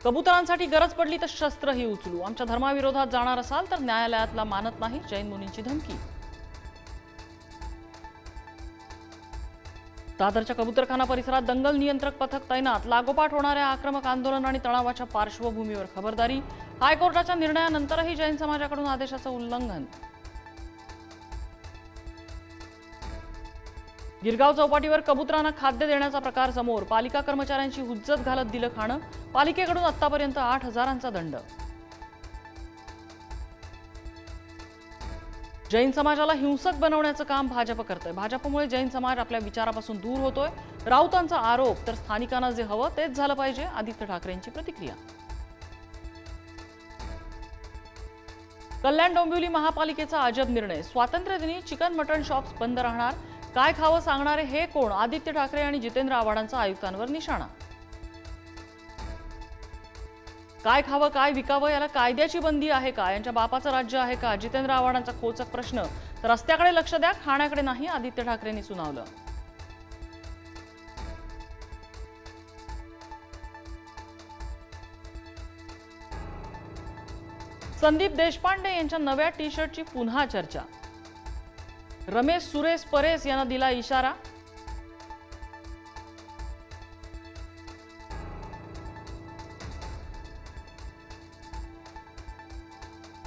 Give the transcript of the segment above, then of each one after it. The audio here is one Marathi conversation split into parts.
कबुतरांसाठी गरज पडली तर शस्त्रही उचलू, आमच्या धर्माविरोधात जाणार असाल तर न्यायालयातला मानत नाही, जैन मुनींची धमकी. दादरच्या कबुतरखाना परिसरात दंगल नियंत्रक पथक तैनात, लागोपाठ होणाऱ्या आक्रमक आंदोलन आणि तणावाच्या पार्श्वभूमीवर खबरदारी. हायकोर्टाच्या निर्णयानंतरही जैन समाजाकडून आदेशाचं उल्लंघन. गिरगाव चौपाटीवर कबुतरांना खाद्य देण्याचा प्रकार समोर, पालिका कर्मचाऱ्यांची हुज्जत घालत दिलं खाणं, पालिकेकडून आतापर्यंत 8,000चा दंड. जैन समाजाला हिंसक बनवण्याचं काम भाजप करतंय. भाजपमुळे जैन समाज आपल्या विचारापासून दूर होतोय, राऊतांचा आरोप. तर स्थानिकांना जे हवं तेच झालं पाहिजे, आदित्य ठाकरेंची प्रतिक्रिया. कल्याण डोंबिवली महापालिकेचा अजब निर्णय, स्वातंत्र्यदिनी चिकन मटण शॉप्स बंद राहणार. काय खावं सांगणारे हे कोण? आदित्य ठाकरे आणि जितेंद्र आव्हाडांचा आयुक्तांवर निशाणा. काय खावं काय विकावं याला कायद्याची बंदी आहे का? यांच्या बापाचं राज्य आहे का? जितेंद्र आव्हाडांचा खोचक प्रश्न. तर रस्त्याकडे लक्ष द्या, खाण्याकडे नाही, आदित्य ठाकरेंनी सुनावलं. संदीप देशपांडे यांच्या नव्या टी शर्टची पुन्हा चर्चा. रमेश सुरेश परेस यांना दिला इशारा.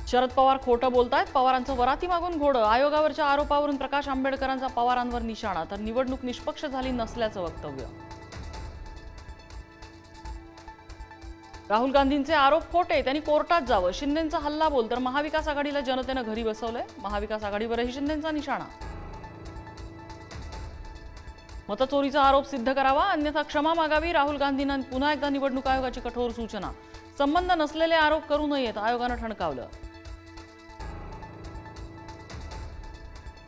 शरद पवार खोटं बोलतायत, पवारांचं वराती मागून घोडं. आयोगावरच्या आरोपावरून प्रकाश आंबेडकरांचा पवारांवर निशाणा. तर निवडणूक निष्पक्ष झाली नसल्याचं वक्तव्य. राहुल गांधींचे आरोप खोटे, त्यांनी कोर्टात जावं. शिंदेंचा हल्ला बोल. तर महाविकास आघाडीला जनतेनं घरी बसवलंय, महाविकास आघाडीवरही शिंदेंचा निशाणा. मतचोरीचा आरोप सिद्ध करावा, अन्यथा क्षमा मागावी. राहुल गांधींना पुन्हा एकदा निवडणूक आयोगाची कठोर सूचना. संबंध नसलेले आरोप करू नयेत, आयोगानं ठणकावलं.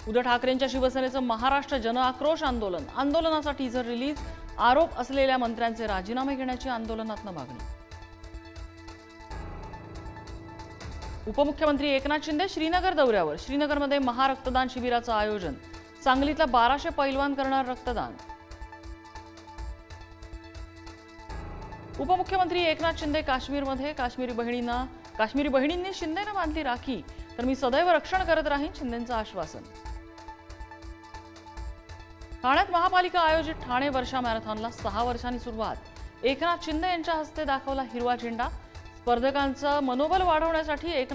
उद्धव ठाकरेंच्या शिवसेनेचं महाराष्ट्र जनआक्रोश आंदोलन, आंदोलनाचा टीझर रिलीज. आरोप असलेल्या मंत्र्यांचे राजीनामे घेण्याची आंदोलनातनं मागणी. उपमुख्यमंत्री एकनाथ शिंदे श्रीनगर दौऱ्यावर, श्रीनगरमध्ये महारक्तदान शिबिराचं आयोजन. सांगलीतला 1200 पैलवान करणार रक्तदान. उपमुख्यमंत्री एकनाथ शिंदे काश्मीरमध्ये, काश्मीरी बहिणींनी शिंदेनं बांधली राखी. तर मी सदैव रक्षण करत राहीन, शिंदेंचं आश्वासन. ठाण्यात महापालिका आयोजित ठाणे वर्षा मॅरेथॉनला 6 वर्षांनी सुरुवात. एकनाथ शिंदे यांच्या हस्ते दाखवला हिरवा झेंडा. स्पर्धकांचं मनोबल वाढवण्यासाठी